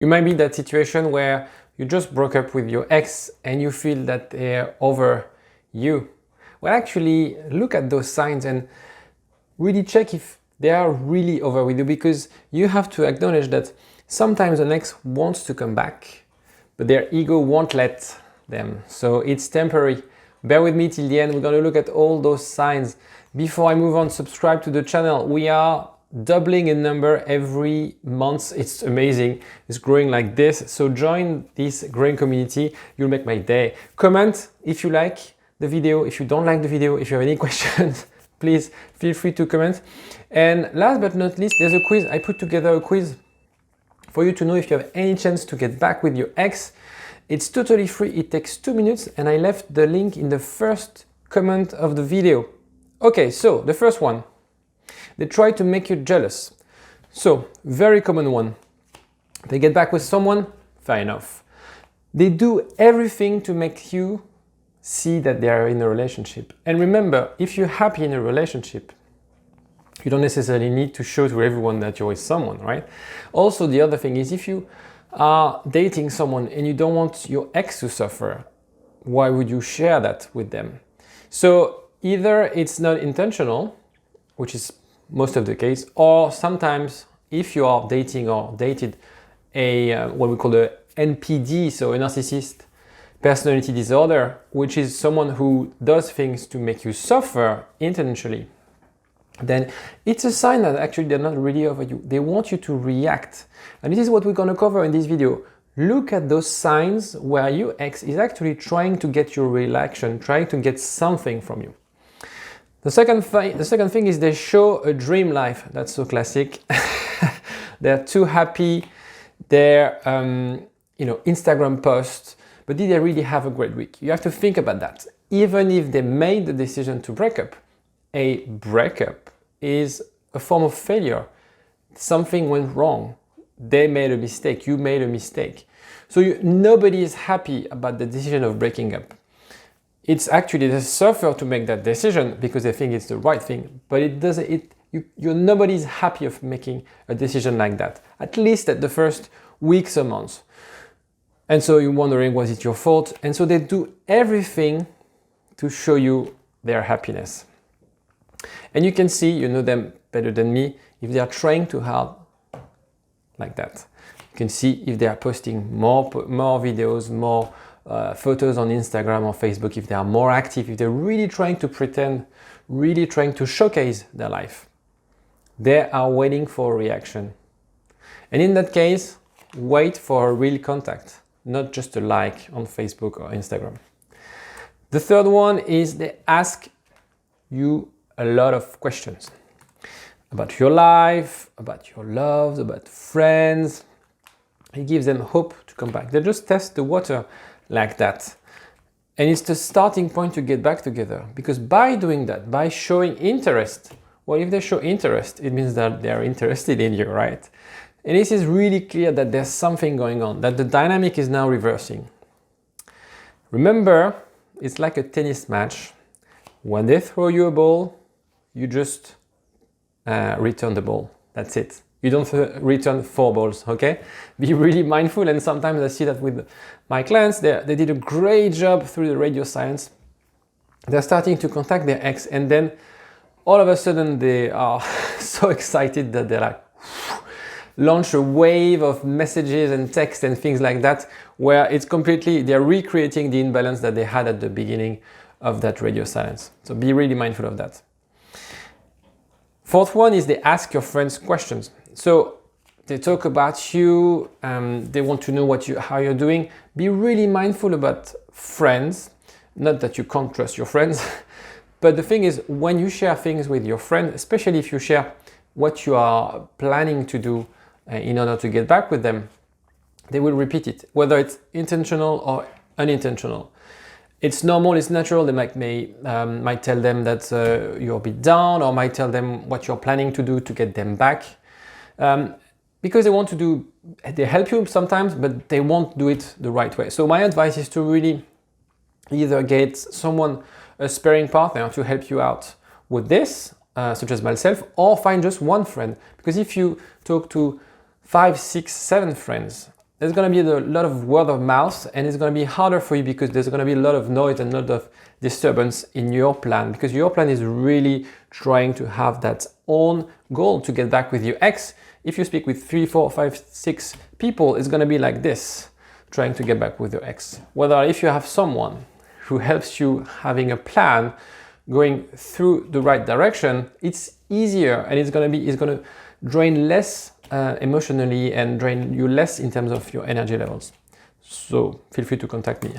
You might be in that situation where you just broke up with your ex and you feel that they're over you. Well, actually, look at those signs and really check if they are really over with you, because you have to acknowledge that sometimes an ex wants to come back, but their ego won't let them. So it's temporary. Bear with me till the end. We're going to look at all those signs. Before I move on, subscribe to the channel. We are doubling in number every month. It's amazing. It's growing like this. So join this growing community. You'll make my day. Comment if you like the video, if you don't like the video, if you have any questions, please feel free to comment. And last but not least, there's a quiz. I put together a quiz for you to know if you have any chance to get back with your ex. It's totally free. It takes 2 minutes, and I left the link in the first comment of the video. Okay, so the first one. They try to make you jealous. So, very common one. They get back with someone, fair enough. They do everything to make you see that they are in a relationship. And remember, if you're happy in a relationship, you don't necessarily need to show to everyone that you're with someone, right? Also, the other thing is, if you are dating someone and you don't want your ex to suffer, why would you share that with them? So either it's not intentional, which is most of the case, or sometimes if you are dating or dated a what we call a NPD, so a narcissist personality disorder, which is someone who does things to make you suffer intentionally, then it's a sign that actually they're not really over you. They want you to react. And this is what we're going to cover in this video. Look at those signs where your ex is actually trying to get your reaction, trying to get something from you. The second thing is they show a dream life. That's so classic. They're too happy. Their Instagram posts, but did they really have a great week? You have to think about that. Even if they made the decision to break up, a breakup is a form of failure. Something went wrong. They made a mistake. You made a mistake. So nobody is happy about the decision of breaking up. It's actually the suffer to make that decision because they think it's the right thing, but it doesn't. Nobody is happy of making a decision like that, at least at the first weeks or months. And so you're wondering, was it your fault? And so they do everything to show you their happiness. And you can see, you know them better than me, if they are trying too hard like that. You can see if they are posting more videos, more photos on Instagram or Facebook, if they are more active, if they're really trying to pretend, really trying to showcase their life. They are waiting for a reaction. And in that case, wait for a real contact, not just a like on Facebook or Instagram. The third one is they ask you a lot of questions about your life, about your loves, about friends. It gives them hope to come back. They just test the water like that. And it's the starting point to get back together, because by doing that, by showing interest, well, if they show interest, it means that they're interested in you, right? And this is really clear that there's something going on, that the dynamic is now reversing. Remember, it's like a tennis match. When they throw you a ball, you just return the ball. That's it. You don't return 4 balls, okay? Be really mindful, and sometimes I see that with my clients, they did a great job through the radio silence. They're starting to contact their ex, and then all of a sudden they are so excited that they like launch a wave of messages and text and things like that, where it's completely, they're recreating the imbalance that they had at the beginning of that radio silence. So be really mindful of that. Fourth one is they ask your friends questions. So they talk about you, they want to know how you're doing. Be really mindful about friends. Not that you can't trust your friends, but the thing is, when you share things with your friend, especially if you share what you are planning to do in order to get back with them, they will repeat it, whether it's intentional or unintentional. It's normal, it's natural. They might tell them that you're a bit down, or might tell them what you're planning to do to get them back. Because they help you sometimes, but they won't do it the right way. So my advice is to really either get someone, a sparring partner, to help you out with this, such as myself, or find just one friend. Because if you talk to 5, 6, 7 friends, there's going to be a lot of word of mouth, and it's going to be harder for you because there's going to be a lot of noise and a lot of disturbance in your plan, because your plan is really trying to have that own goal to get back with your ex. If you speak with 3, 4, 5, 6 people, it's going to be like this, trying to get back with your ex. Whether if you have someone who helps you having a plan going through the right direction, it's easier, and it's going to drain less emotionally and drain you less in terms of your energy levels. So feel free to contact me.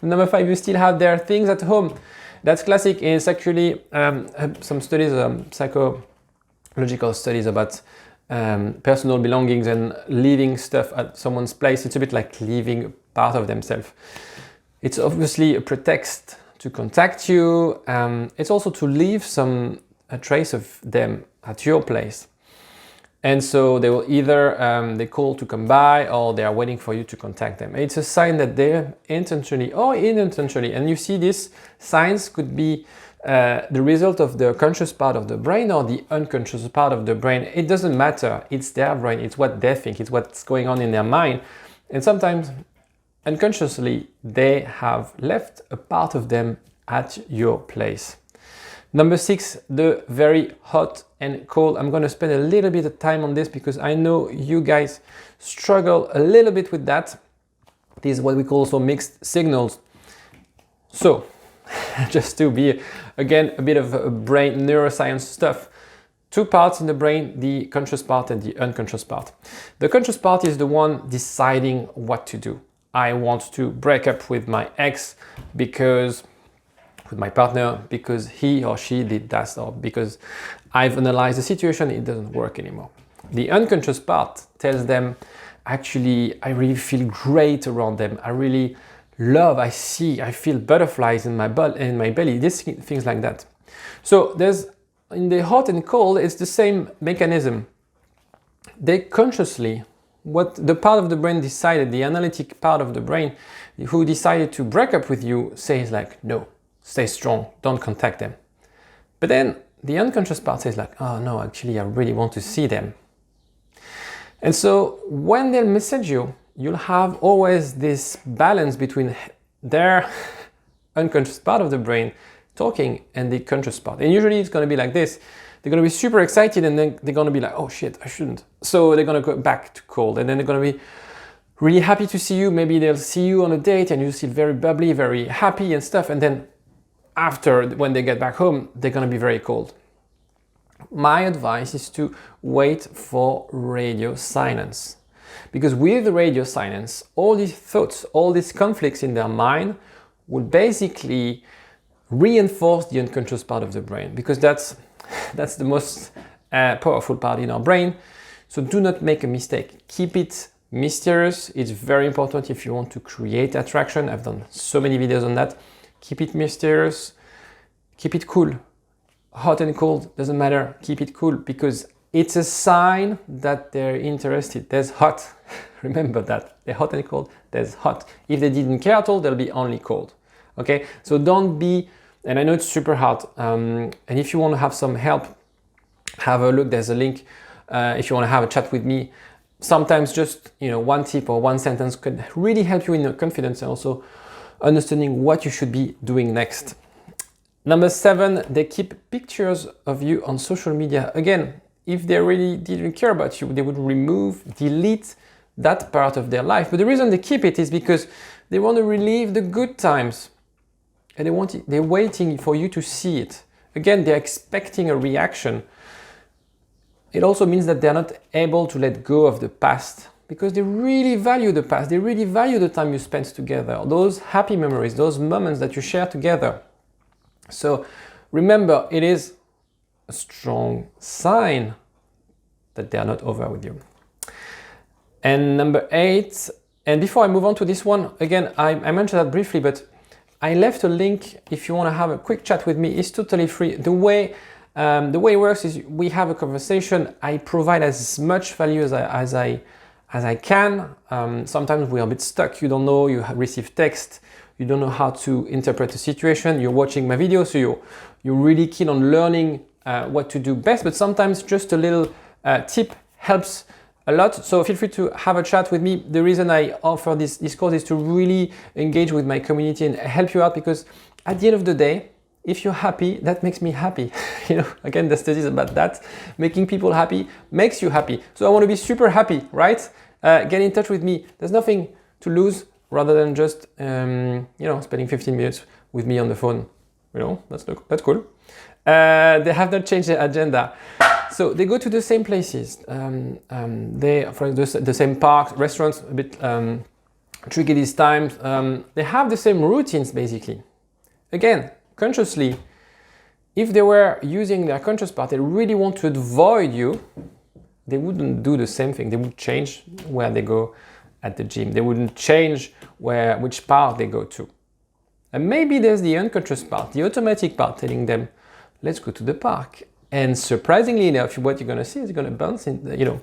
Number 5, you still have their things at home. That's classic. It's actually some studies, psychological studies about personal belongings and leaving stuff at someone's place. It's a bit like leaving part of themselves. It's obviously a pretext to contact you. It's also to leave a trace of them at your place. And so they will either they call to come by, or they are waiting for you to contact them. It's a sign that they're intentionally or unintentionally, and you see these signs could be the result of the conscious part of the brain or the unconscious part of the brain. It doesn't matter. It's their brain. It's what they think. It's what's going on in their mind. And sometimes unconsciously, they have left a part of them at your place. Number 6, the very hot and cold. I'm going to spend a little bit of time on this because I know you guys struggle a little bit with that. This is what we call also mixed signals. So just to be, again, a bit of a brain neuroscience stuff. 2 parts in the brain, the conscious part and the unconscious part. The conscious part is the one deciding what to do. I want to break up with my ex with my partner because he or she did that, or because I've analyzed the situation, it doesn't work anymore. The unconscious part tells them, actually, I really feel great around them. I really love, I feel butterflies in my belly, these things like that. So in the hot and cold, it's the same mechanism. They consciously, what the part of the brain decided, the analytic part of the brain who decided to break up with you, says like, no, stay strong, don't contact them. But then the unconscious part says like, oh no, actually I really want to see them. And so when they'll message you, you'll have always this balance between their unconscious part of the brain talking and the conscious part. And usually it's going to be like this. They're going to be super excited, and then they're going to be like, oh shit, I shouldn't. So they're going to go back to cold, and then they're going to be really happy to see you. Maybe they'll see you on a date and you feel very bubbly, very happy and stuff. And then after, when they get back home, they're going to be very cold. My advice is to wait for radio silence. Because with radio silence, all these thoughts, all these conflicts in their mind will basically reinforce the unconscious part of the brain, because that's the most powerful part in our brain. So do not make a mistake. Keep it mysterious. It's very important if you want to create attraction. I've done so many videos on that. Keep it mysterious. Keep it cool. Hot and cold, doesn't matter. Keep it cool, because it's a sign that they're interested. There's hot. Remember that. They're hot and cold. There's hot. If they didn't care at all, they'll be only cold. Okay? So don't be, and I know it's super hard. And if you want to have some help, have a look. There's a link. If you want to have a chat with me, sometimes just one tip or one sentence could really help you in your confidence and also understanding what you should be doing next. Number 7, they keep pictures of you on social media. Again, if they really didn't care about you, they would delete that part of their life. But the reason they keep it is because they want to relive the good times, and they're waiting for you to see it. Again, they're expecting a reaction. It also means that they're not able to let go of the past, because they really value the past. They really value the time you spent together, those happy memories, those moments that you share together. So remember, it is a strong sign that they are not over with you. And number 8, and before I move on to this one, again, I mentioned that briefly, but I left a link if you want to have a quick chat with me. It's totally free. The way it works is we have a conversation. I provide as much value as I can. Sometimes we are a bit stuck. You don't know, you receive text, you don't know how to interpret the situation. You're watching my video, so you're really keen on learning what to do best. But sometimes just a little tip helps a lot. So feel free to have a chat with me. The reason I offer this course is to really engage with my community and help you out, because at the end of the day, if you're happy, that makes me happy. You know, again, the study is about that. Making people happy makes you happy. So I want to be super happy, right? Get in touch with me. There's nothing to lose rather than just, you know, spending 15 minutes with me on the phone. You know, that's cool. They have not changed their agenda. So they go to the same places. They, for instance, the same parks, restaurants, a bit tricky these times. They have the same routines, basically. Again, consciously, if they were using their conscious part, they really want to avoid you, they wouldn't do the same thing. They would change where they go at the gym. They wouldn't change which part they go to. And maybe there's the unconscious part, the automatic part telling them, let's go to the park. And surprisingly enough, what you're going to see is you're going to bounce in, you know,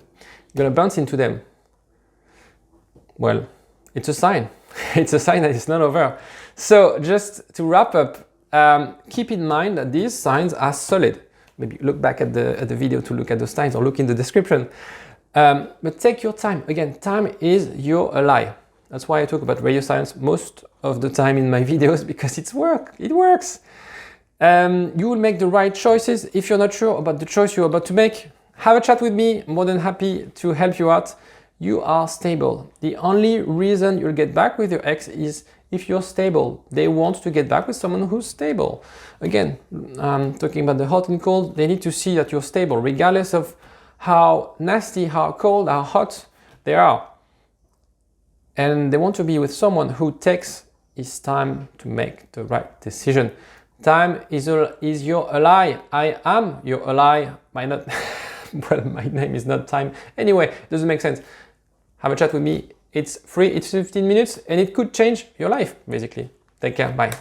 you're going to bounce into them. Well, it's a sign. It's a sign that it's not over. So just to wrap up, keep in mind that these signs are solid. Maybe look back at the video to look at those signs, or look in the description. But take your time. Again, time is your ally. That's why I talk about radio silence most of the time in my videos, because it works. You will make the right choices. If you're not sure about the choice you're about to make, have a chat with me. More than happy to help you out. You are stable. The only reason you'll get back with your ex is if you're stable. They want to get back with someone who's stable. Again, talking about the hot and cold, they need to see that you're stable, regardless of how nasty, how cold, how hot they are. And they want to be with someone who takes his time to make the right decision. Time is your ally. I am your ally. Well, my name is not Time. Anyway, it doesn't make sense. Have a chat with me. It's free, it's 15 minutes, and it could change your life, basically. Take care, bye.